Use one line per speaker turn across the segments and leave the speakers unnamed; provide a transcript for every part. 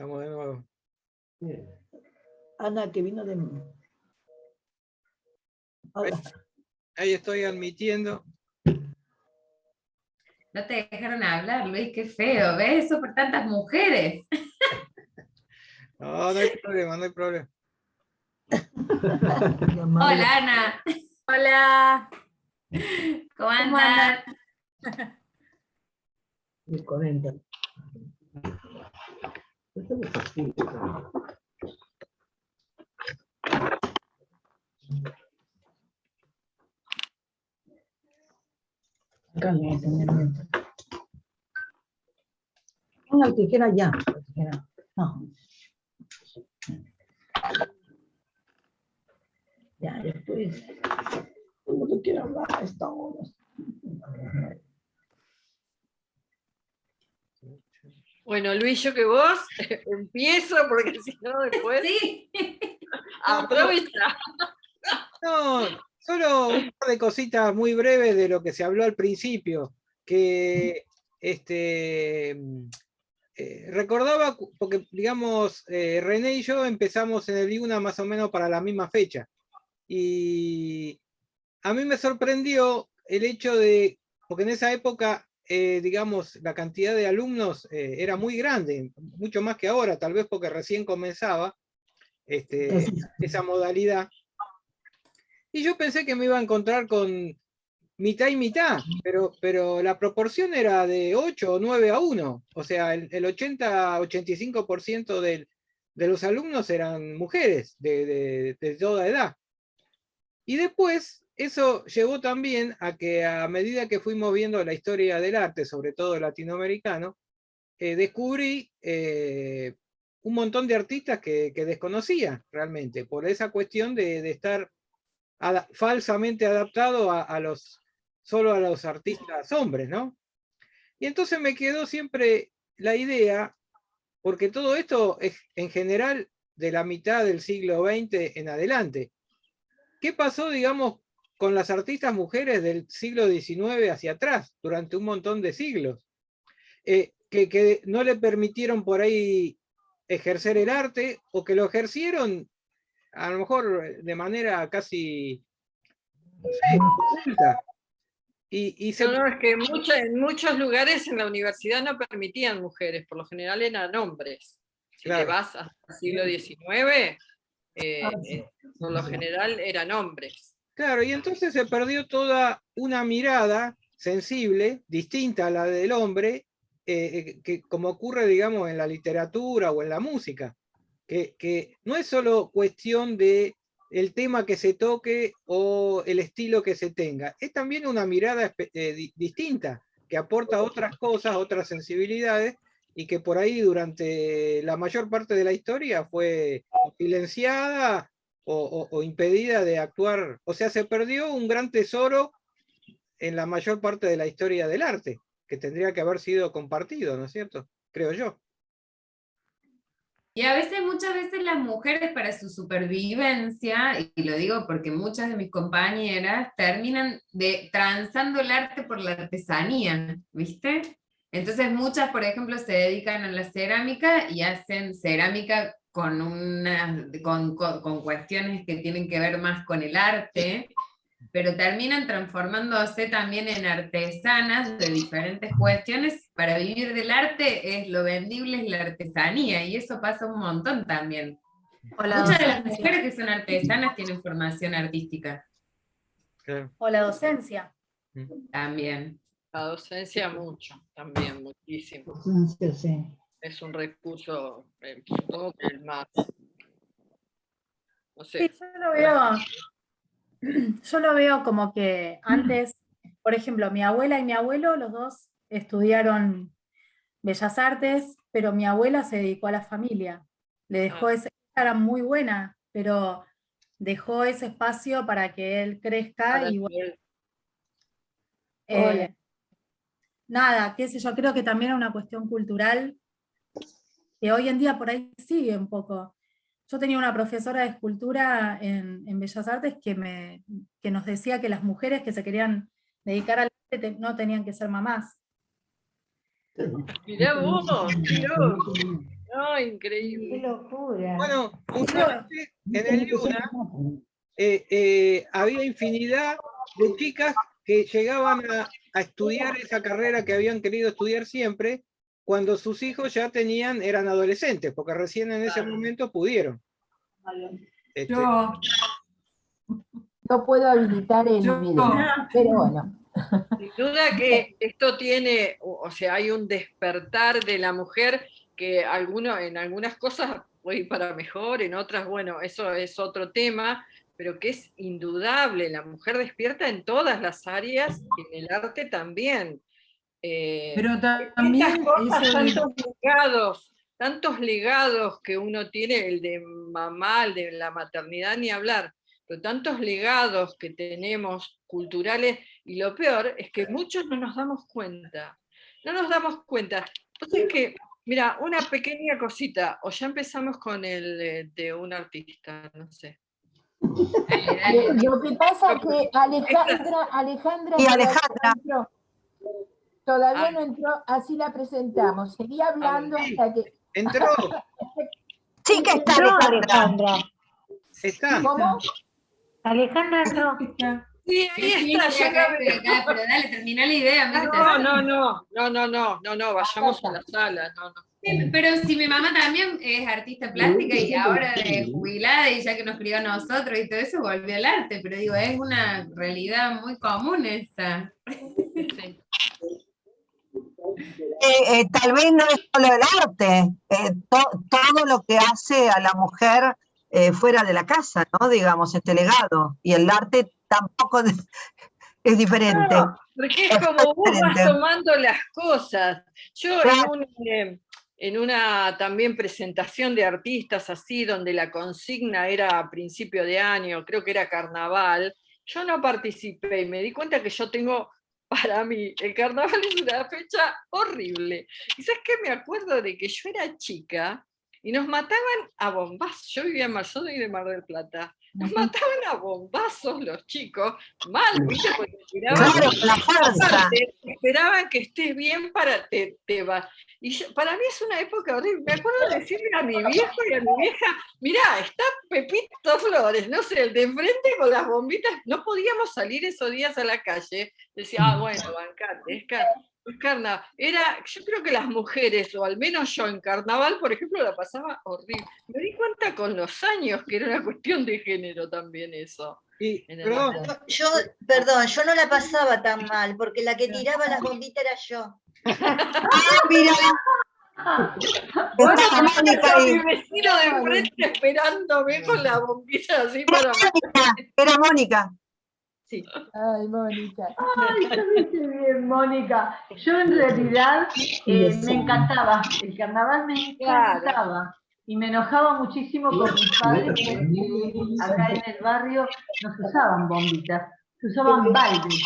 Estamos de nuevo.
Ana, que vino de... Hola.
Ahí estoy admitiendo.
No te dejaron hablar, Luis, qué feo. ¿Ves? Eso por tantas mujeres.
No, no hay problema, no hay problema.
Hola, Ana.
Hola.
¿Cómo andas?
Me comenta. Acá no, una tijera ya. Tijera. No. Ya, después. ¿Cómo te quiero hablar a esta hora?
Bueno, Luis, yo que vos empiezo porque si no después
Sí.
aprovecha.
No, solo un par de cositas muy breves de lo que se habló al principio, que recordaba, porque digamos, René y yo empezamos en el IUNA más o menos para la misma fecha, y a mí me sorprendió el hecho de, porque en esa época, digamos, la cantidad de alumnos era muy grande, mucho más que ahora, tal vez porque recién comenzaba esa modalidad. Y yo pensé que me iba a encontrar con mitad y mitad, pero la proporción era de 8 o 9 a 1. O sea, el 80-85% de los alumnos eran mujeres de toda edad. Y después, eso llevó también a que a medida que fuimos viendo la historia del arte, sobre todo latinoamericano, descubrí un montón de artistas que desconocía realmente, por esa cuestión de estar falsamente adaptado solo a los artistas hombres, ¿no? Y entonces me quedó siempre la idea, porque todo esto es en general de la mitad del siglo XX en adelante. ¿Qué pasó, digamos, con las artistas mujeres del siglo XIX hacia atrás, durante un montón de siglos? Que no le permitieron por ahí ejercer el arte, o que lo ejercieron a lo mejor de manera casi, no sé, oculta. Y se...
No, es que en muchos lugares en la universidad no permitían mujeres, por lo general eran hombres. Si
Claro.
te vas hasta el siglo XIX, por lo general eran hombres.
Claro, y entonces se perdió toda una mirada sensible, distinta a la del hombre, que como ocurre, digamos, en la literatura o en la música, que no es solo cuestión de el tema que se toque o el estilo que se tenga, es también una mirada distinta, que aporta otras cosas, otras sensibilidades, y que por ahí durante la mayor parte de la historia fue silenciada o impedida de actuar. O sea, se perdió un gran tesoro en la mayor parte de la historia del arte, que tendría que haber sido compartido, ¿no es cierto? Creo yo.
Y a veces, muchas veces las mujeres para su supervivencia, y lo digo porque muchas de mis compañeras terminan transando el arte por la artesanía, ¿viste? Entonces muchas, por ejemplo, se dedican a la cerámica y hacen cerámica con cuestiones que tienen que ver más con el arte, pero terminan transformándose también en artesanas de diferentes cuestiones. Para vivir del arte, lo vendible es la artesanía, y eso pasa un montón también. Muchas de las mujeres que son artesanas tienen formación artística.
Claro.
O la docencia.
También.
La docencia mucho, también, muchísimo.
Sí, sí.
Es un recurso, supongo que el más, no sé.
Sí, yo lo veo como que antes, por ejemplo, mi abuela y mi abuelo, los dos estudiaron Bellas Artes, pero mi abuela se dedicó a la familia. Le dejó era muy buena, pero dejó ese espacio para que él crezca y bueno, nada, qué sé yo, creo que también es una cuestión cultural que hoy en día por ahí sigue un poco. Yo tenía una profesora de escultura en Bellas Artes que nos decía que las mujeres que se querían dedicar al arte no tenían que ser mamás.
Mirá vos, No,
Qué
increíble.
locura.
Bueno, justamente en el Yuna había infinidad de chicas que llegaban a estudiar esa carrera que habían querido estudiar siempre, cuando sus hijos ya eran adolescentes, porque recién en ese momento pudieron.
Yo,
No puedo habilitar el
yo,
video, pero bueno.
Sin duda que esto tiene, o sea, hay un despertar de la mujer que en algunas cosas puede ir para mejor, en otras, bueno, eso es otro tema, pero que es indudable, la mujer despierta en todas las áreas, y en el arte también.
pero
Tantas
también
cosas,
eso
tantos legados que uno tiene, el de mamá, el de la maternidad, ni hablar, pero tantos legados que tenemos culturales, y lo peor es que muchos no nos damos cuenta. No nos damos cuenta. Entonces que, mira, una pequeña cosita, o ya empezamos con el de un artista, no sé.
Dale, dale.
Lo que pasa es que Alejandra
Y Alejandra.
todavía no entró, así la presentamos. Seguía hablando
Sí.
hasta que...
Entró,
Sí que está
No,
Alejandra.
Alejandra.
está.
¿Cómo?
Alejandra no.
Sí, ahí
Sí,
está,
estoy
ya
acá,
la
estoy
veo.
acá, pero dale, termina la idea,
No, vayamos a la sala, no.
Sí, pero si mi mamá también es artista plástica y ahora de jubilada y ya que nos crió a nosotros y todo eso volvió al arte, pero digo, es una realidad muy común esta.
Sí.
Tal vez no es solo el arte, todo lo que hace a la mujer fuera de la casa, ¿no? Digamos, este legado. Y el arte tampoco es diferente.
No, porque es como vos vas tomando las cosas. Yo en una también presentación de artistas así, donde la consigna era a principio de año, creo que era carnaval, yo no participé y me di cuenta que yo tengo, para mí, el carnaval es una fecha horrible. ¿Y sabes qué? Me acuerdo de que yo era chica y nos mataban a bombazos. Yo vivía en Mar y de Mar del Plata. Nos mataban a bombazos los chicos, mal, ¿viste? Porque
Claro, la fuerza.
esperaban que estés bien para te va. Y para mí es una época horrible. Me acuerdo de decirle a mi viejo y a mi vieja, mirá, está Pepito Flores, no sé, el de enfrente con las bombitas, no podíamos salir esos días a la calle. Decía, bueno, bancate, es carnaval. Yo creo que las mujeres, o al menos yo en carnaval, por ejemplo, la pasaba horrible. Me di cuenta con los años que era una cuestión de género también eso.
Perdón, yo no la pasaba tan mal, porque la que tiraba las bombitas era yo.
Mira.
Bueno,
Está Mónica ahí.
mi vecino de enfrente esperándome con la bombita así para...
Era Mónica.
Sí.
Ay, Mónica.
Ay, estuviste bien, Mónica. Yo en realidad me encantaba, el carnaval me encantaba. Y me enojaba muchísimo con mis padres porque acá en el barrio no se usaban bombitas, se usaban baldes.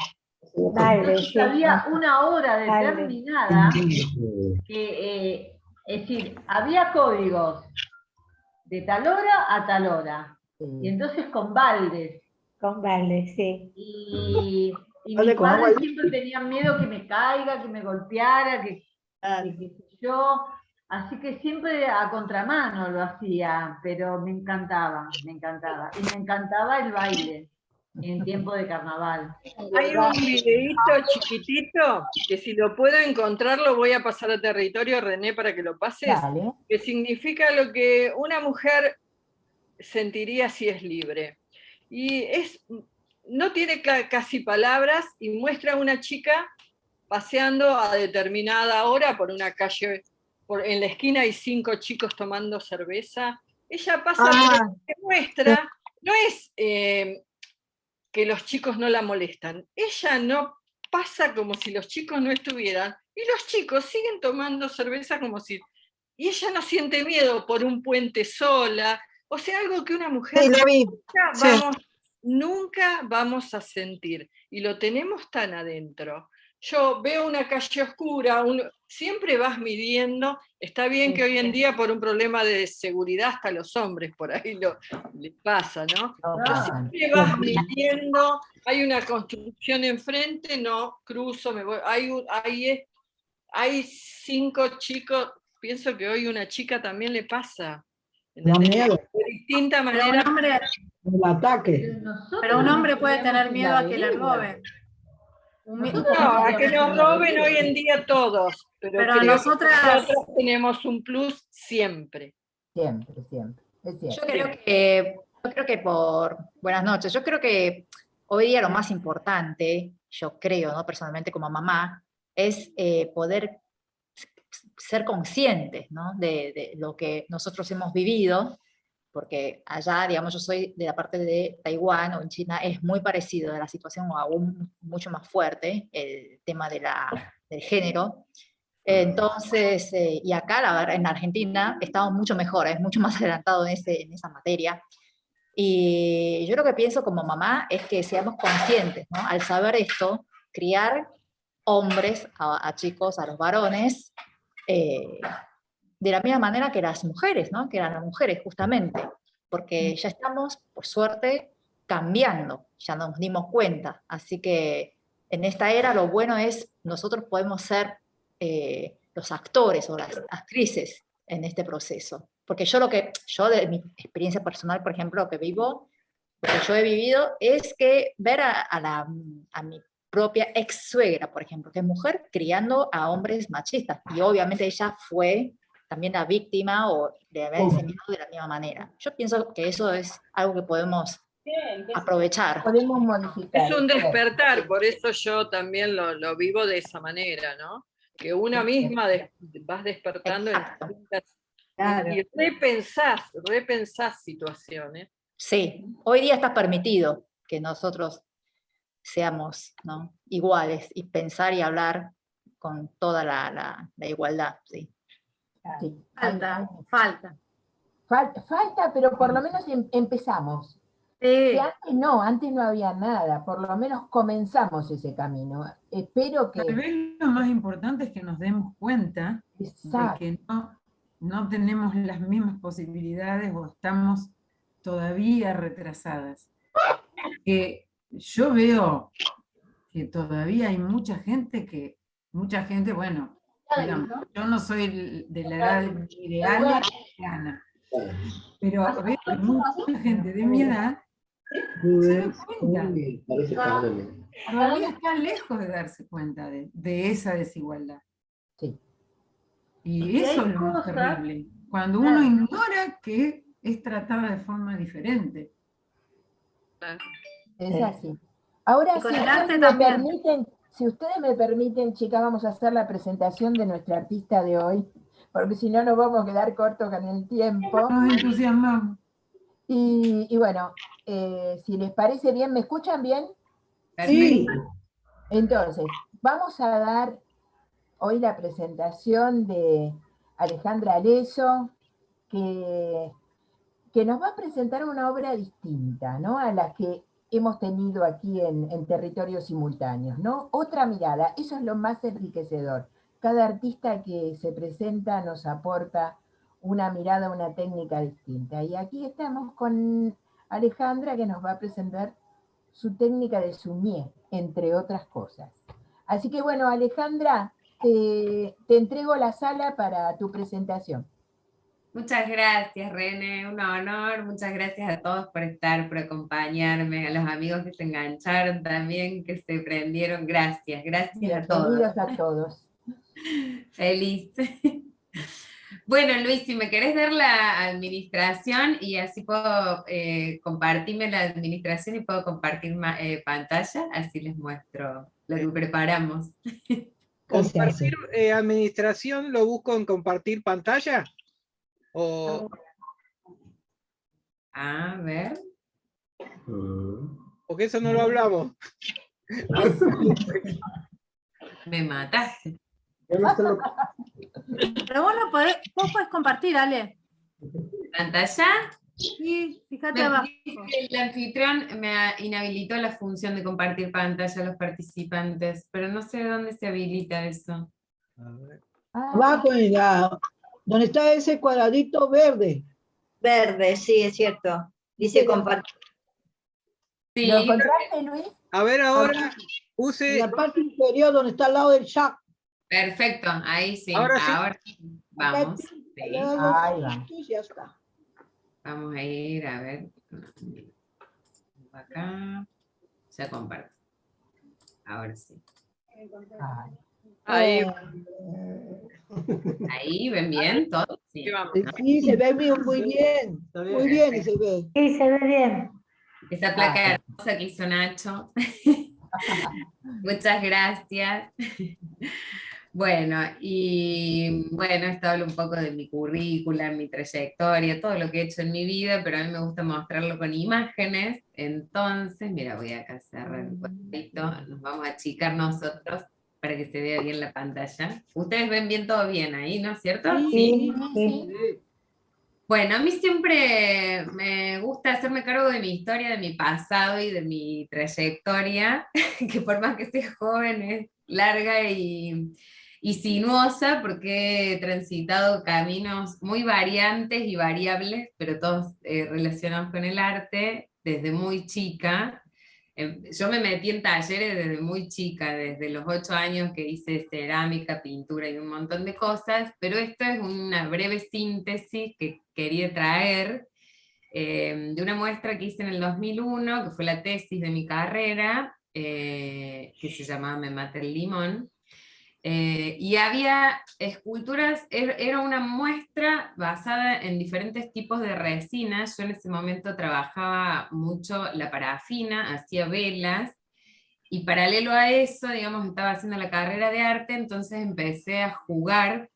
Entonces había una hora determinada que, es decir, había códigos de tal hora a tal hora. Y entonces con baldes.
Con baldes, sí.
Y mis padres siempre tenían miedo que me caiga, que me golpeara, que qué sé yo. Así que siempre a contramano lo hacía, pero me encantaba, me encantaba. Y me encantaba el baile en tiempo de carnaval.
Hay un videíto chiquitito que si lo puedo encontrar lo voy a pasar a territorio, René, para que lo pases,
Dale.
que significa lo que una mujer sentiría si es libre. Y no tiene casi palabras y muestra a una chica paseando a determinada hora por una calle, en la esquina hay 5 chicos tomando cerveza. Ella pasa, pero lo que muestra no es que los chicos no la molestan. Ella no pasa como si los chicos no estuvieran, y los chicos siguen tomando cerveza como si... Y ella no siente miedo por un puente sola, o sea, algo que una mujer nunca vamos a sentir, y lo tenemos tan adentro. Yo veo una calle oscura, siempre vas midiendo, está bien que hoy en día por un problema de seguridad hasta los hombres por ahí les pasa, ¿no? Pero siempre vas midiendo, hay una construcción enfrente, no, cruzo, me voy, hay 5 chicos, pienso que hoy una chica también le pasa.
Da miedo.
De distinta
Pero
manera.
un hombre,
El ataque.
pero un hombre puede tener miedo a que le roben.
No, a que nos roben hoy en día todos. Pero
Pero
creo que
nosotras
nosotros tenemos un plus siempre.
Siempre, siempre. Es cierto.
Yo creo que buenas noches, yo creo que hoy día lo más importante, yo creo, ¿no? Personalmente como mamá, es poder ser conscientes, ¿no? de lo que nosotros hemos vivido, porque allá, digamos, yo soy de la parte de Taiwán o en China, es muy parecido a la situación, o aún mucho más fuerte, el tema del género. Entonces, y acá, la verdad, en Argentina, estamos mucho mejor, es mucho más adelantado en esa materia. Y yo lo que pienso como mamá es que seamos conscientes, ¿no? Al saber esto, criar hombres a chicos, a los varones, de la misma manera que las mujeres, ¿no? Que eran las mujeres, justamente, porque ya estamos, por suerte, cambiando, ya nos dimos cuenta. Así que en esta era lo bueno es, nosotros podemos ser los actores o las actrices en este proceso. Porque yo de mi experiencia personal, por ejemplo, lo que vivo, lo que yo he vivido, es que ver a mi propia ex suegra, por ejemplo, que es mujer, criando a hombres machistas. Y obviamente ella fue también la víctima o le había enseñado de la misma manera. Yo pienso que eso es algo que podemos aprovechar.
Podemos modificar.
Es un despertar, por eso yo también lo vivo de esa manera, ¿no? Que una misma vas despertando en
Claro.
y repensás situaciones.
Sí, hoy día está permitido que nosotros seamos, ¿no? iguales y pensar y hablar con toda la igualdad. Sí.
Sí.
Falta.
Pero por lo menos empezamos.
Sí.
Que antes no había nada, por lo menos comenzamos ese camino. Espero que...
Tal vez lo más importante es que nos demos cuenta
Exacto.
de que no tenemos las mismas posibilidades o estamos todavía retrasadas. Que yo veo que todavía hay mucha gente, bueno, digamos, yo no soy de la edad ideal de Ana, pero veo que mucha gente de mi edad se da cuenta. Todavía está lejos de darse cuenta de esa desigualdad.
Sí.
Y eso es lo más terrible, cuando uno ignora que es tratada de forma diferente.
Es así. Ahora,
con el arte también.
Si ustedes me permiten, chicas, vamos a hacer la presentación de nuestra artista de hoy, porque si no nos vamos a quedar cortos con el tiempo.
Nos entusiasmamos.
Y bueno, si les parece bien, ¿me escuchan bien?
Sí.
Entonces, vamos a dar hoy la presentación de Alejandra Aleso, que nos va a presentar una obra distinta, ¿no? A la que hemos tenido aquí en Territorios Simultáneos, ¿no? Otra mirada, eso es lo más enriquecedor. Cada artista que se presenta nos aporta una mirada, una técnica distinta. Y aquí estamos con Alejandra, que nos va a presentar su técnica de sumier, entre otras cosas. Así que bueno, Alejandra, te entrego la sala para tu presentación.
Muchas gracias, René, un honor. Muchas gracias a todos por estar, por acompañarme, a los amigos que se engancharon también, que se prendieron. Gracias a todos.
Bienvenidos a todos.
Feliz. Bueno, Luis, si me querés dar la administración y así puedo compartirme la administración y puedo compartir pantalla, así les muestro lo que preparamos.
¿Compartir administración lo busco en compartir pantalla?
A ver.
Porque eso no lo hablamos.
Me mataste.
Pero vos podés compartir, Ale.
¿Pantalla?
Sí, fíjate abajo.
El anfitrión me inhabilitó la función de compartir pantalla a los participantes, pero no sé dónde se habilita eso.
Abajo, donde está ese cuadradito verde.
Verde, sí, es cierto. Dice compartir.
Sí.
¿Lo encontraste, Luis?
A ver, ahora use...
En la parte inferior donde está al lado del chat.
Perfecto, ahí sí.
Ahora sí.
Vamos.
Acá,
Sí.
le hago
Ahí va.
puntitos y ya está.
Vamos a ir, a ver. Acá. Ya comparto. Ahora sí.
Ahí,
Ahí, ¿ven bien todo? Sí.
ahí vamos.
Sí, se ve muy bien. Muy bien se ve.
Sí, se ve bien.
Esa placa hermosa que hizo Nacho. Muchas gracias. Bueno, y bueno, esto habla un poco de mi currícula, mi trayectoria, todo lo que he hecho en mi vida, pero a mí me gusta mostrarlo con imágenes. Entonces, mira, voy acá a cerrar un poquito, nos vamos a achicar nosotros para que se vea bien la pantalla. Ustedes ven bien todo bien ahí, ¿no es cierto?
Sí,
Sí.
Bueno, a mí siempre me gusta hacerme cargo de mi historia, de mi pasado y de mi trayectoria, que por más que sea joven es larga y sinuosa, porque he transitado caminos muy variantes y variables, pero todos relacionados con el arte, desde muy chica. Yo me metí en talleres desde muy chica, desde los 8 años que hice cerámica, pintura y un montón de cosas, pero esto es una breve síntesis que quería traer de una muestra que hice en el 2001, que fue la tesis de mi carrera, que se llamaba Me mata el limón. Y había esculturas, era una muestra basada en diferentes tipos de resinas. Yo en ese momento trabajaba mucho la parafina, hacía velas, y paralelo a eso, digamos, estaba haciendo la carrera de arte, entonces empecé a jugar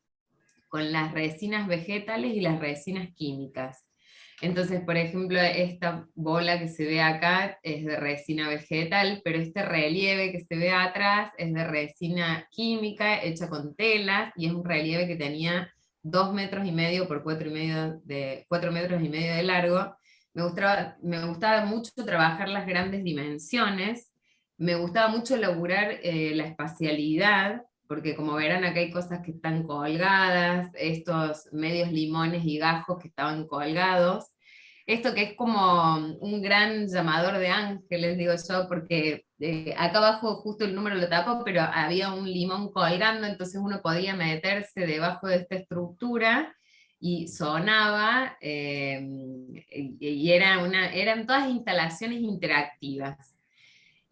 con las resinas vegetales y las resinas químicas. Entonces, por ejemplo, esta bola que se ve acá es de resina vegetal, pero este relieve que se ve atrás es de resina química hecha con telas, y es un relieve que tenía 2,5 metros por 4,5 metros de largo. Me gustaba mucho trabajar las grandes dimensiones, me gustaba mucho elaborar la espacialidad, porque como verán acá hay cosas que están colgadas, estos medios limones y gajos que estaban colgados, esto que es como un gran llamador de ángeles, digo yo, porque acá abajo justo el número lo tapo, pero había un limón colgando, entonces uno podía meterse debajo de esta estructura y sonaba, y eran todas instalaciones interactivas.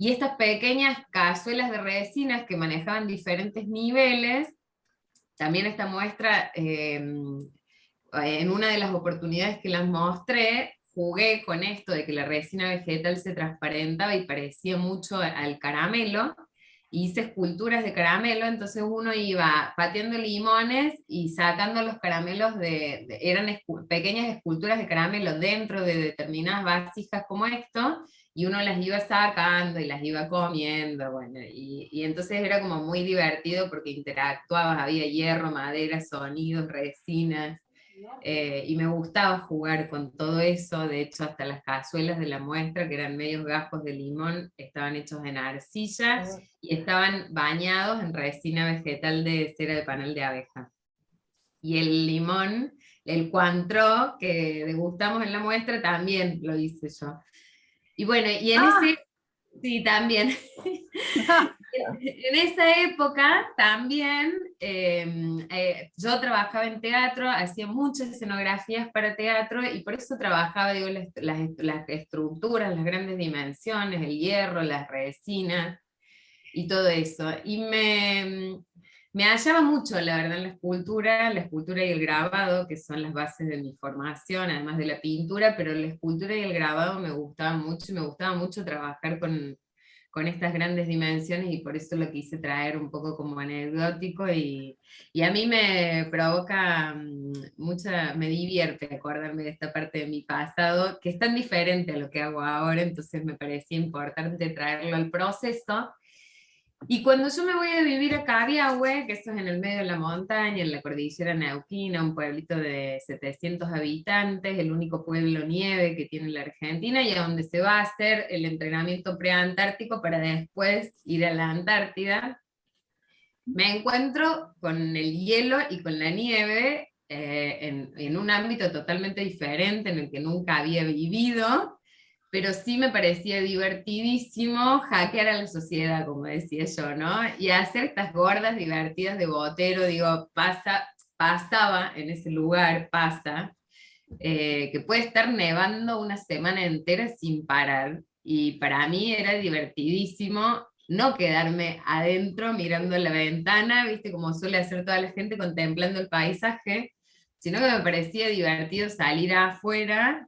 Y estas pequeñas cazuelas de resinas que manejaban diferentes niveles, también esta muestra, en una de las oportunidades que las mostré, jugué con esto de que la resina vegetal se transparentaba y parecía mucho al caramelo, hice esculturas de caramelo, entonces uno iba pateando limones y sacando los caramelos eran pequeñas esculturas de caramelo dentro de determinadas vasijas como esto, y uno las iba sacando y las iba comiendo, bueno, y entonces era como muy divertido porque interactuabas, había hierro, madera, sonidos, resinas, y me gustaba jugar con todo eso. De hecho hasta las cazuelas de la muestra, que eran medios gajos de limón, estaban hechos en arcilla y estaban bañados en resina vegetal de cera de panal de abeja. Y el limón, el Cointreau que degustamos en la muestra, también lo hice yo. Y bueno, y en sí, también. En esa época también yo trabajaba en teatro, hacía muchas escenografías para teatro, y por eso trabajaba, digo, las estructuras, las grandes dimensiones, el hierro, las resinas y todo eso. Y me hallaba mucho, la verdad, en la escultura y el grabado, que son las bases de mi formación, además de la pintura, pero la escultura y el grabado me gustaban mucho, y me gustaba mucho trabajar con estas grandes dimensiones, y por eso lo quise traer un poco como anecdótico, y a mí me provoca me divierte acordarme de esta parte de mi pasado, que es tan diferente a lo que hago ahora, entonces me parecía importante traerlo al proceso. Y cuando yo me voy a vivir a Cabiahue, que eso es en el medio de la montaña, en la cordillera neuquina, un pueblito de 700 habitantes, el único pueblo nieve que tiene la Argentina, y a donde se va a hacer el entrenamiento preantártico para después ir a la Antártida, me encuentro con el hielo y con la nieve en un ámbito totalmente diferente, en el que nunca había vivido, pero sí me parecía divertidísimo hackear a la sociedad, como decía yo, ¿no? Y hacer estas gordas divertidas de botero, digo, pasaba en ese lugar, que puede estar nevando una semana entera sin parar, y para mí era divertidísimo no quedarme adentro mirando la ventana, viste, como suele hacer toda la gente contemplando el paisaje, sino que me parecía divertido salir afuera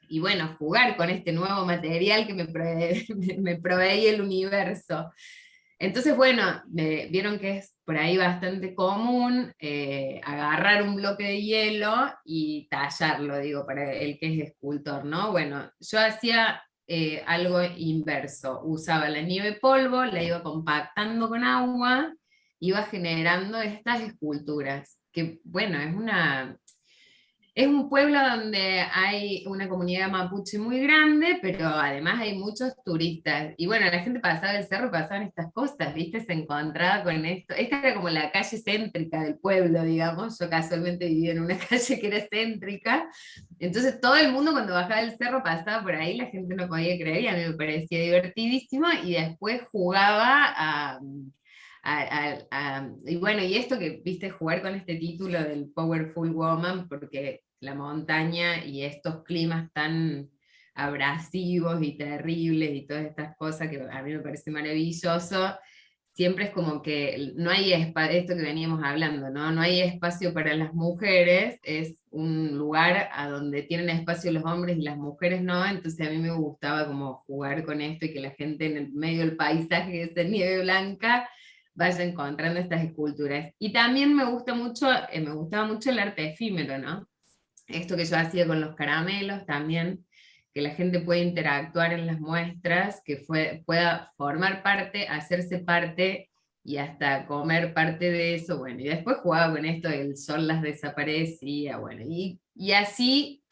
y bueno, jugar con este nuevo material que me proveía el universo. Entonces, bueno, vieron que es por ahí bastante común agarrar un bloque de hielo y tallarlo, digo, para el que es escultor, ¿no? Bueno, yo hacía algo inverso, usaba la nieve polvo, la iba compactando con agua, iba generando estas esculturas, que bueno, es un pueblo donde hay una comunidad mapuche muy grande, pero además hay muchos turistas. Y bueno, la gente pasaba el cerro y pasaban estas cosas, ¿viste? Se encontraba con esto. Esta era como la calle céntrica del pueblo, digamos. Yo casualmente vivía en una calle que era céntrica. Entonces todo el mundo cuando bajaba el cerro pasaba por ahí, la gente no podía creer y a mí me parecía divertidísimo. Y después jugaba y bueno, y esto que viste jugar con este título del Powerful Woman, porque la montaña y estos climas tan abrasivos y terribles y todas estas cosas que a mí me parece maravilloso, siempre es como que no hay espacio, esto que veníamos hablando, ¿no? No hay espacio para las mujeres, es un lugar a donde tienen espacio los hombres y las mujeres no, entonces a mí me gustaba como jugar con esto y que la gente en el medio del paisaje, que es de nieve blanca, vaya encontrando estas esculturas. Y también me gustaba mucho el arte efímero, ¿no? Esto que yo hacía con los caramelos también, que la gente puede interactuar en las muestras, que pueda formar parte, hacerse parte y hasta comer parte de eso, bueno, y después jugaba con esto, el sol las desaparecía, bueno, y así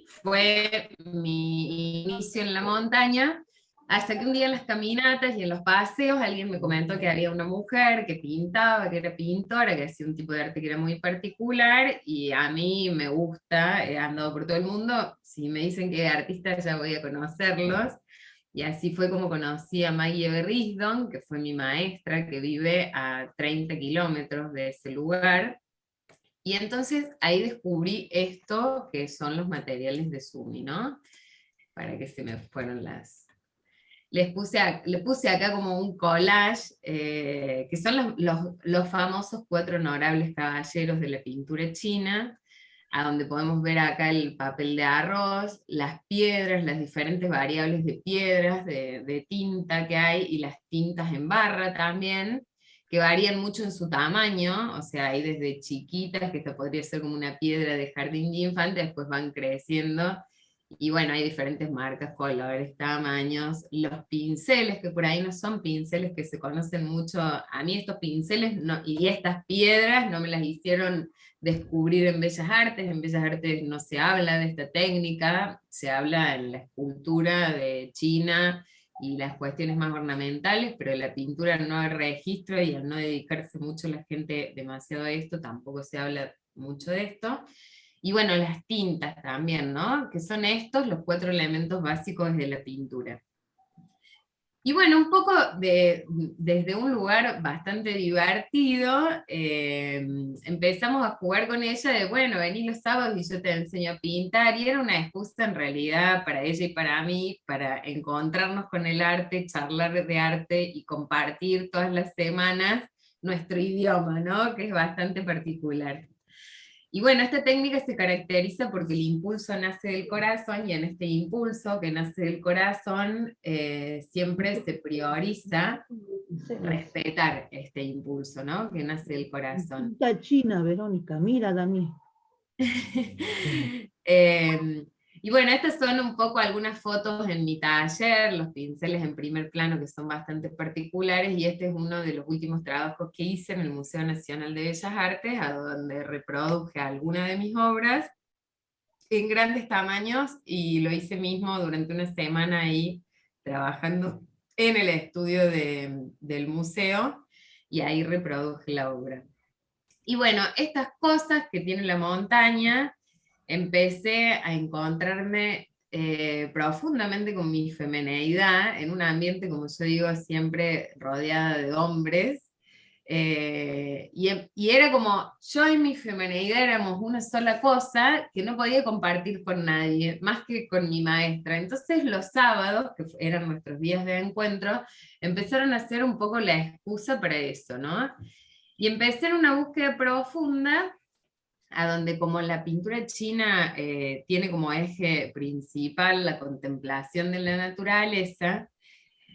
fue mi inicio en la montaña, hasta que un día en las caminatas y en los paseos alguien me comentó que había una mujer que pintaba, que era pintora, que hacía un tipo de arte que era muy particular, y a mí me gusta, he andado por todo el mundo, si me dicen que es artista ya voy a conocerlos, y así fue como conocí a Maggie Berrisdon, que fue mi maestra, que vive a 30 kilómetros de ese lugar, y entonces ahí descubrí esto que son los materiales de Sumi, ¿no? Para que se me fueron las... le puse acá como un collage, que son los famosos 4 honorables caballeros de la pintura china, a donde podemos ver acá el papel de arroz, las piedras, las diferentes variables de piedras, de tinta que hay, y las tintas en barra también, que varían mucho en su tamaño, o sea, hay desde chiquitas, que esto podría ser como una piedra de jardín de infante, después van creciendo, y bueno, hay diferentes marcas, colores, tamaños, los pinceles, que por ahí no son pinceles que se conocen mucho, a mí estos pinceles y estas piedras no me las hicieron descubrir en Bellas Artes no se habla de esta técnica, se habla en la escultura de China y las cuestiones más ornamentales, pero en la pintura no hay registro, y al no dedicarse mucho la gente demasiado a esto, tampoco se habla mucho de esto. Y bueno, las tintas también, ¿no? Que son estos los 4 elementos básicos de la pintura. Y bueno, un poco desde un lugar bastante divertido, empezamos a jugar con ella de, bueno, vení los sábados y yo te enseño a pintar, y era una excusa en realidad para ella y para mí, para encontrarnos con el arte, charlar de arte y compartir todas las semanas nuestro idioma, ¿no? Que es bastante particular. Y bueno, esta técnica se caracteriza porque el impulso nace del corazón, y en este impulso que nace del corazón siempre se prioriza respetar este impulso, ¿no? Que nace del corazón.
Pinta china, Verónica, mira, Dani.
Y bueno, estas son un poco algunas fotos en mi taller, los pinceles en primer plano que son bastante particulares, y este es uno de los últimos trabajos que hice en el Museo Nacional de Bellas Artes, a donde reproduje algunas de mis obras en grandes tamaños, y lo hice mismo durante una semana ahí trabajando en el estudio del museo, y ahí reproduje la obra. Y bueno, estas cosas que tiene la montaña, empecé a encontrarme profundamente con mi femineidad, en un ambiente, como yo digo, siempre rodeada de hombres, Y era como, yo y mi feminidad éramos una sola cosa que no podía compartir con nadie, más que con mi maestra. Entonces los sábados, que eran nuestros días de encuentro, empezaron a ser un poco la excusa para eso, ¿no? Y empecé en una búsqueda profunda, a donde como la pintura china tiene como eje principal la contemplación de la naturaleza,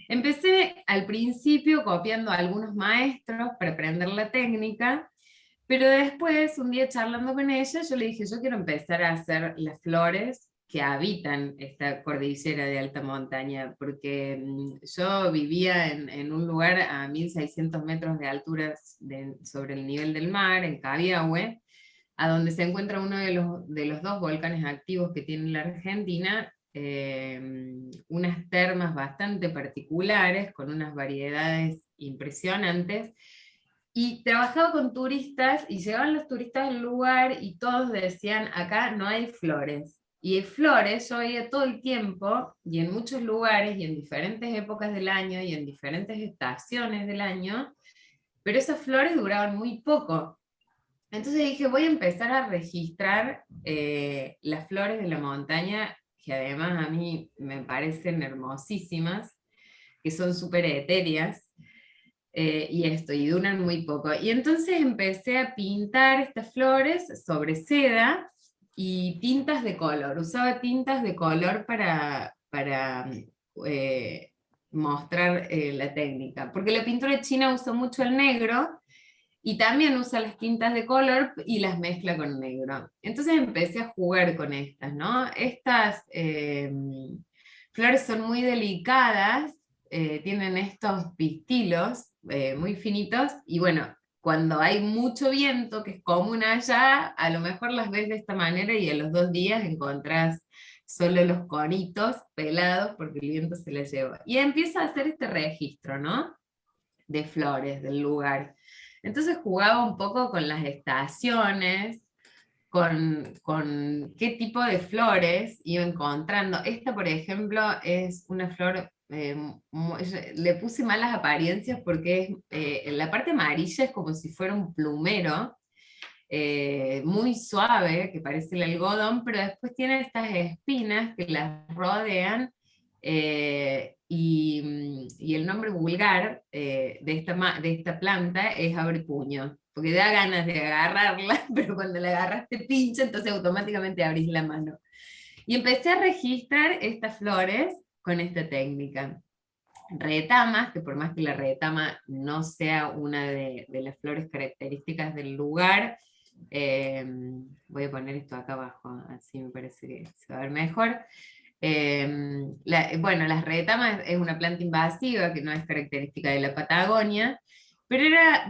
empecé al principio copiando a algunos maestros para aprender la técnica, pero después, un día charlando con ella, yo le dije, yo quiero empezar a hacer las flores que habitan esta cordillera de alta montaña, porque yo vivía en un lugar a 1600 metros de altura sobre el nivel del mar, en Cabiahue, a donde se encuentra uno de los dos volcanes activos que tiene la Argentina, unas termas bastante particulares, con unas variedades impresionantes, y trabajaba con turistas, y llegaban los turistas al lugar, y todos decían, acá no hay flores. Y flores yo veía todo el tiempo, y en muchos lugares, y en diferentes épocas del año, y en diferentes estaciones del año, pero esas flores duraban muy poco. Entonces dije, voy a empezar a registrar las flores de la montaña, que además a mí me parecen hermosísimas, que son súper etéreas, y duran muy poco. Y entonces empecé a pintar estas flores sobre seda y tintas de color. Usaba tintas de color para mostrar la técnica, porque la pintura china usa mucho el negro, y también usa las tintas de color y las mezcla con negro. Entonces empecé a jugar con estas, ¿no? Estas flores son muy delicadas, tienen estos pistilos muy finitos, y bueno, cuando hay mucho viento, que es común allá, a lo mejor las ves de esta manera y a los 2 días encontrás solo los conitos pelados porque el viento se les lleva. Y empieza a hacer este registro, ¿no? De flores del lugar. Entonces jugaba un poco con las estaciones, con qué tipo de flores iba encontrando. Esta, por ejemplo, es una flor, le puse malas apariencias porque la parte amarilla es como si fuera un plumero, muy suave, que parece el algodón, pero después tiene estas espinas que las rodean, y el nombre vulgar de esta planta es abrepuño, porque da ganas de agarrarla, pero cuando la agarras te pincha, entonces automáticamente abrís la mano. Y empecé a registrar estas flores con esta técnica. Retamas, que por más que la retama no sea una de las flores características del lugar, voy a poner esto acá abajo, así me parece que se va a ver mejor. Bueno, las retamas es una planta invasiva que no es característica de la Patagonia, pero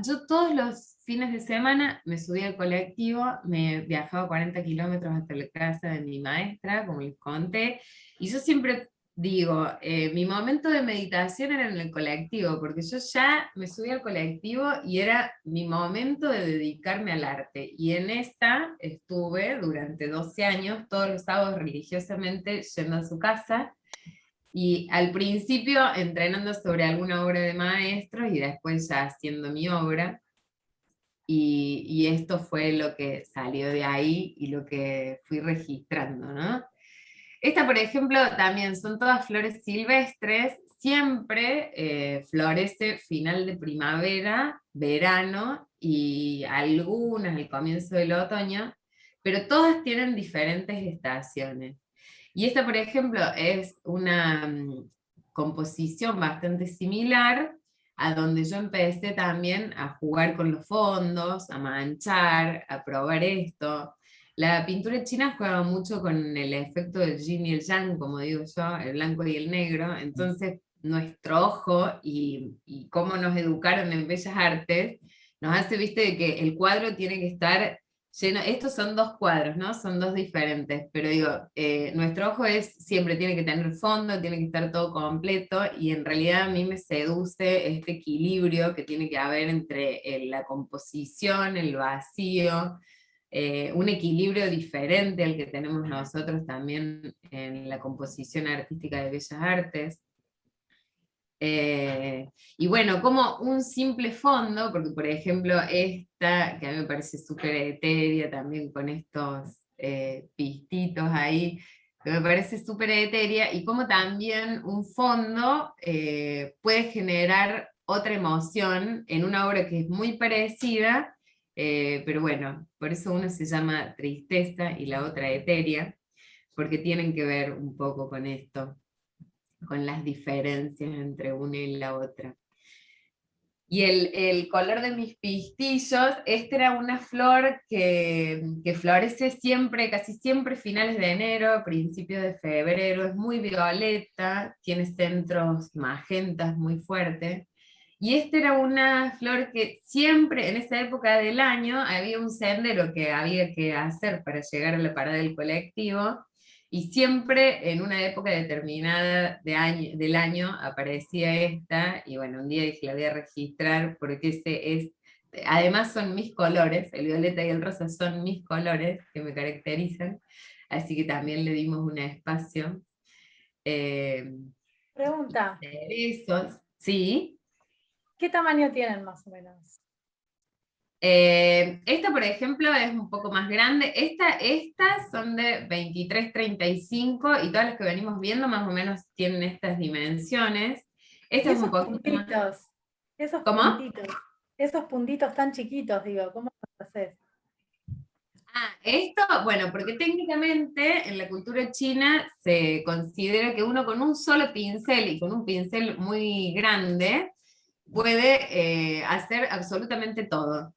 yo todos los fines de semana me subía al colectivo, me viajaba 40 kilómetros hasta la casa de mi maestra, como les conté, y yo siempre digo, mi momento de meditación era en el colectivo, porque yo ya me subí al colectivo y era mi momento de dedicarme al arte. Y en esta estuve durante 12 años, todos los sábados religiosamente yendo a su casa, y al principio entrenando sobre alguna obra de maestros y después ya haciendo mi obra. Y esto fue lo que salió de ahí y lo que fui registrando, ¿no? Esta, por ejemplo, también son todas flores silvestres, siempre florece final de primavera, verano y algunas al comienzo del otoño, pero todas tienen diferentes estaciones. Y esta, por ejemplo, es una composición bastante similar, a donde yo empecé también a jugar con los fondos, a manchar, a probar esto. La pintura china juega mucho con el efecto del yin y el yang, como digo yo, el blanco y el negro, entonces nuestro ojo y cómo nos educaron en Bellas Artes, nos hace, viste, de que el cuadro tiene que estar lleno. Estos son 2 cuadros, ¿no? Son 2 diferentes, pero digo, nuestro ojo siempre tiene que tener fondo, tiene que estar todo completo, y en realidad a mí me seduce este equilibrio que tiene que haber entre la composición, el vacío, un equilibrio diferente al que tenemos nosotros también en la composición artística de Bellas Artes. Y bueno, como un simple fondo, porque por ejemplo esta, que a mí me parece súper etérea también con estos pistitos ahí, que me parece súper etérea, y como también un fondo puede generar otra emoción en una obra que es muy parecida, pero bueno, por eso uno se llama tristeza y la otra etérea, porque tienen que ver un poco con esto, con las diferencias entre una y la otra. Y el color de mis pistillos, esta era una flor que florece siempre, casi siempre finales de enero, principios de febrero, es muy violeta, tiene centros magentas muy fuertes. Y esta era una flor que siempre, en esa época del año, había un sendero que había que hacer para llegar a la parada del colectivo, y siempre en una época determinada del año aparecía esta, y bueno, un día dije, la voy a registrar porque ese es, además son mis colores, el violeta y el rosa son mis colores que me caracterizan, así que también le dimos un espacio.
Pregunta,
Cerezos, sí.
¿qué tamaño tienen más o menos?
Esta, por ejemplo, es un poco más grande. Estas son de 23-35 y todas las que venimos viendo más o menos tienen estas dimensiones. Esta es un poquito más...
Esos
¿Cómo?
puntitos, esos puntitos tan chiquitos, digo, ¿cómo los haces?
Esto, bueno, porque técnicamente en la cultura china se considera que uno con un solo pincel y con un pincel muy grande puede hacer absolutamente todo.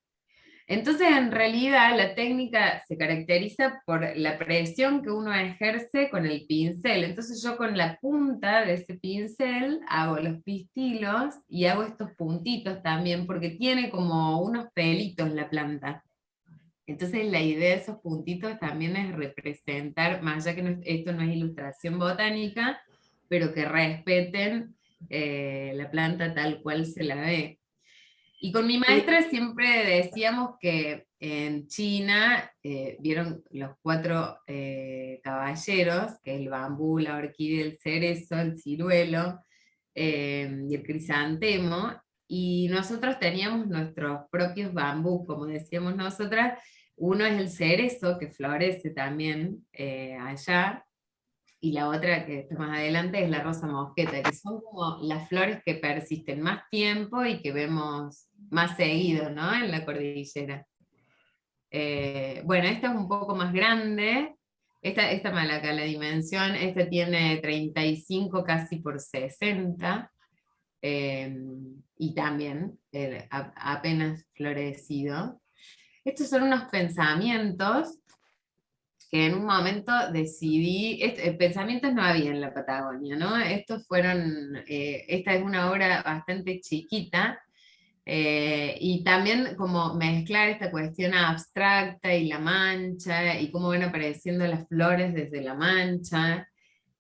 Entonces, en realidad, la técnica se caracteriza por la presión que uno ejerce con el pincel. Entonces, yo con la punta de ese pincel hago los pistilos y hago estos puntitos también, porque tiene como unos pelitos la planta. Entonces, la idea de esos puntitos también es representar, más allá que esto no es ilustración botánica, pero que respeten la planta tal cual se la ve. Y con mi maestra siempre decíamos que en China vieron los 4 caballeros, que es el bambú, la orquídea, el cerezo, el ciruelo y el crisantemo, y nosotros teníamos nuestros propios bambús, como decíamos nosotras. Uno es el cerezo, que florece también allá, y la otra que está más adelante es la rosa mosqueta, que son como las flores que persisten más tiempo y que vemos más seguido, ¿no? En la cordillera. Bueno, esta es un poco más grande, esta malaca, la dimensión, esta tiene 35 casi por 60, y también apenas florecido. Estos son unos pensamientos que en un momento decidí, pensamientos no había en la Patagonia, ¿no? Estos fueron, esta es una obra bastante chiquita, y también como mezclar esta cuestión abstracta y la mancha, y cómo van apareciendo las flores desde la mancha,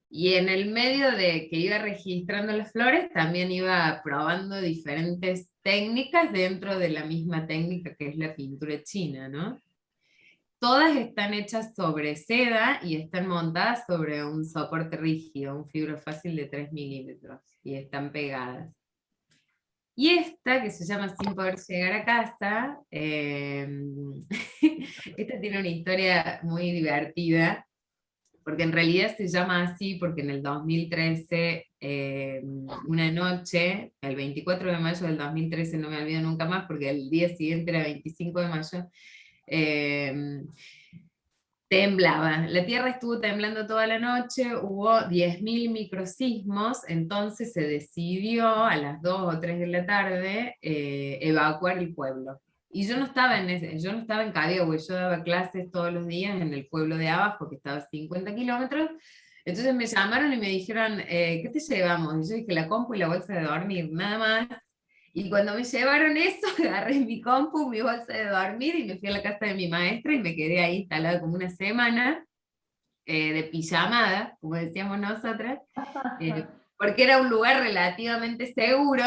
y en el medio de que iba registrando las flores, también iba probando diferentes técnicas dentro de la misma técnica que es la pintura china, ¿no? Todas están hechas sobre seda y están montadas sobre un soporte rígido, un fibro fácil de 3 milímetros, y están pegadas. Y esta, que se llama Sin poder llegar a casa, esta tiene una historia muy divertida, porque en realidad se llama así porque en el 2013, una noche, el 24 de mayo del 2013, no me olvido nunca más, porque el día siguiente era 25 de mayo, temblaba, la tierra estuvo temblando toda la noche, hubo 10.000 microsismos, entonces se decidió a las 2 o 3 de la tarde evacuar el pueblo. Y yo no estaba yo no estaba en Cabiahue, yo daba clases todos los días en el pueblo de abajo, que estaba a 50 kilómetros, entonces me llamaron y me dijeron, ¿qué te llevamos? Y yo dije, la compu y la bolsa de dormir, nada más. Y cuando me llevaron eso, agarré mi compu, mi bolsa de dormir, y me fui a la casa de mi maestra y me quedé ahí instalada como una semana, de pijamada, como decíamos nosotras, porque era un lugar relativamente seguro.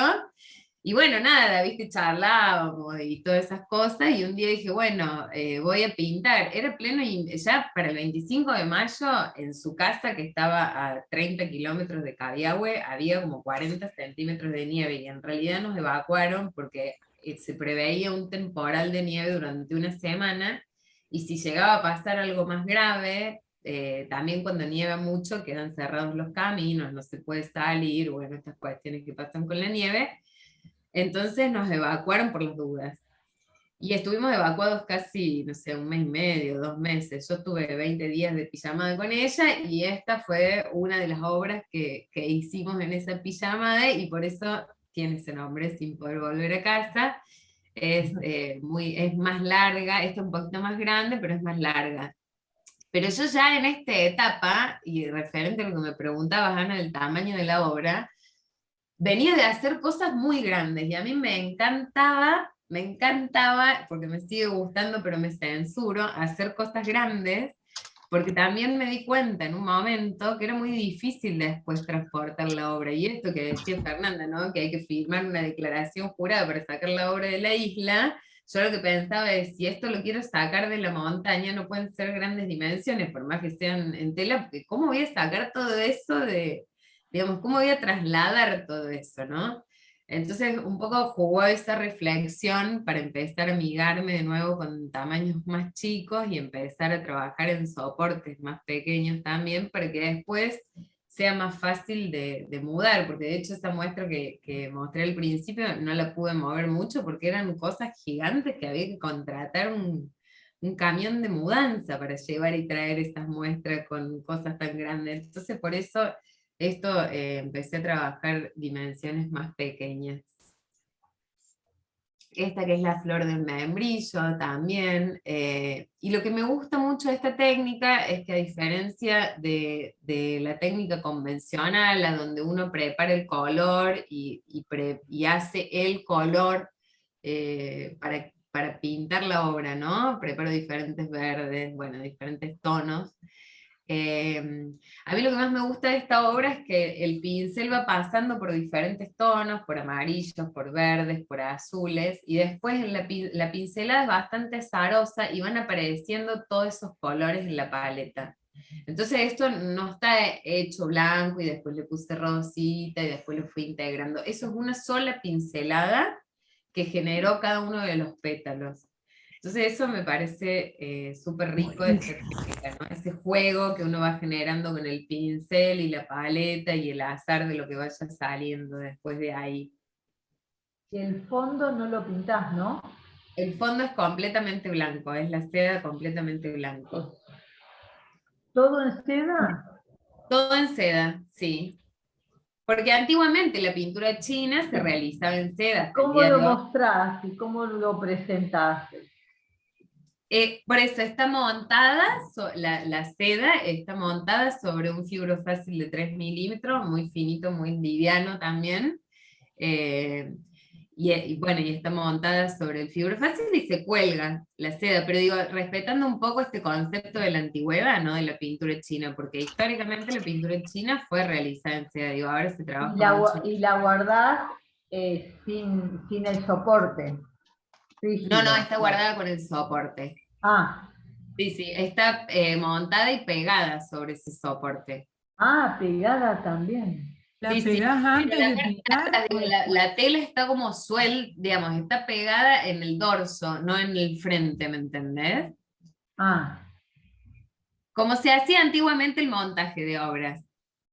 Y bueno, nada, viste, charlábamos y todas esas cosas, y un día dije, bueno, voy a pintar. Era pleno, y ya para el 25 de mayo, en su casa, que estaba a 30 kilómetros de Cabiahue, había como 40 centímetros de nieve, y en realidad nos evacuaron porque se preveía un temporal de nieve durante una semana, y si llegaba a pasar algo más grave, también cuando nieva mucho quedan cerrados los caminos, no se puede salir, bueno, estas cuestiones que pasan con la nieve. Entonces nos evacuaron por las dudas. Y estuvimos evacuados casi, no sé, 1 mes y medio, 2 meses. Yo tuve 20 días de pijamada con ella, y esta fue una de las obras que hicimos en esa pijamada, y por eso tiene ese nombre, Sin Poder Volver a Casa. Es más larga, esta es un poquito más grande, pero es más larga. Pero yo ya en esta etapa, y referente a lo que me preguntabas, Ana, del tamaño de la obra, venía de hacer cosas muy grandes, y a mí me encantaba, porque me sigue gustando, pero me censuro, hacer cosas grandes, porque también me di cuenta en un momento que era muy difícil después transportar la obra, y esto que decía Fernanda, ¿no? Que hay que firmar una declaración jurada para sacar la obra de la isla. Yo lo que pensaba es, si esto lo quiero sacar de la montaña, no pueden ser grandes dimensiones, por más que sean en tela, porque ¿cómo voy a sacar todo eso de, digamos, cómo voy a trasladar todo eso, ¿no? Entonces, un poco jugó esa reflexión para empezar a amigarme de nuevo con tamaños más chicos y empezar a trabajar en soportes más pequeños también, para que después sea más fácil de mudar, porque de hecho esa muestra que mostré al principio no la pude mover mucho porque eran cosas gigantes que había que contratar un camión de mudanza para llevar y traer esas muestras con cosas tan grandes. Entonces por eso esto empecé a trabajar dimensiones más pequeñas. Esta que es la flor del membrillo también. Y lo que me gusta mucho de esta técnica es que, a diferencia de la técnica convencional, a donde uno prepara el color y hace el color para pintar la obra, ¿no? Preparo diferentes verdes, bueno, diferentes tonos. A mí lo que más me gusta de esta obra es que el pincel va pasando por diferentes tonos, por amarillos, por verdes, por azules, y después la pincelada es bastante azarosa y van apareciendo todos esos colores en la paleta. Entonces esto no está hecho blanco y después le puse rosita y después lo fui integrando. Eso es una sola pincelada que generó cada uno de los pétalos. Entonces eso me parece súper rico de esta técnica, ¿no? Ese juego que uno va generando con el pincel y la paleta y el azar de lo que vaya saliendo después de ahí.
Y el fondo no lo pintás, ¿no?
El fondo es completamente blanco, es la seda completamente blanco.
¿Todo en seda?
Todo en seda, sí. Porque antiguamente la pintura china se realizaba en seda.
¿Cómo lo mostrás y cómo lo presentás?
Por eso está montada, la seda está montada sobre un fibro fácil de 3 milímetros, muy finito, muy liviano también. Y bueno, y está montada sobre el fibro fácil y se cuelga la seda, pero digo, respetando un poco este concepto de la antigüedad, ¿no? De la pintura china, porque históricamente la pintura china fue realizada en seda, digo, ahora se trabaja
y la guardás sin el soporte.
No, está guardada con el soporte.
Ah.
Sí, sí, está montada y pegada sobre ese soporte.
Ah, pegada también.
¿La pegás antes de pintar?
La tela está como suelta, digamos, está pegada en el dorso, no en el frente, ¿me entendés?
Ah.
Como se hacía antiguamente el montaje de obras.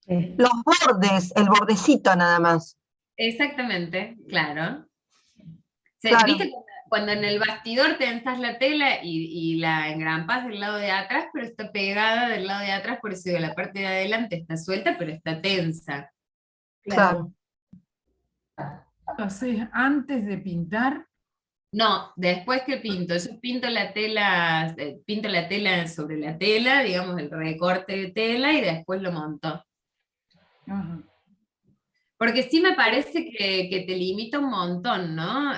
Los bordes, el bordecito nada más.
Exactamente, claro.
Claro.
¿Viste cuando en el bastidor tensás la tela y la engrampas del lado de atrás, pero está pegada del lado de atrás, por eso digo, la parte de adelante está suelta, pero está tensa?
Claro.
Entonces, antes de pintar.
No, después que pinto, yo pinto la tela sobre la tela, digamos el recorte de tela, y después lo monto.
Ajá.
Porque sí me parece que te limita un montón, ¿no?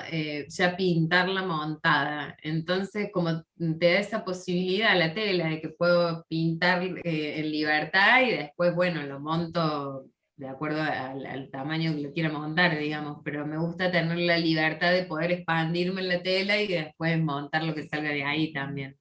Ya pintarla montada. Entonces, como te da esa posibilidad a la tela de que puedo pintar en libertad y después, bueno, lo monto de acuerdo al tamaño que lo quiera montar, digamos, pero me gusta tener la libertad de poder expandirme en la tela y después montar lo que salga de ahí también.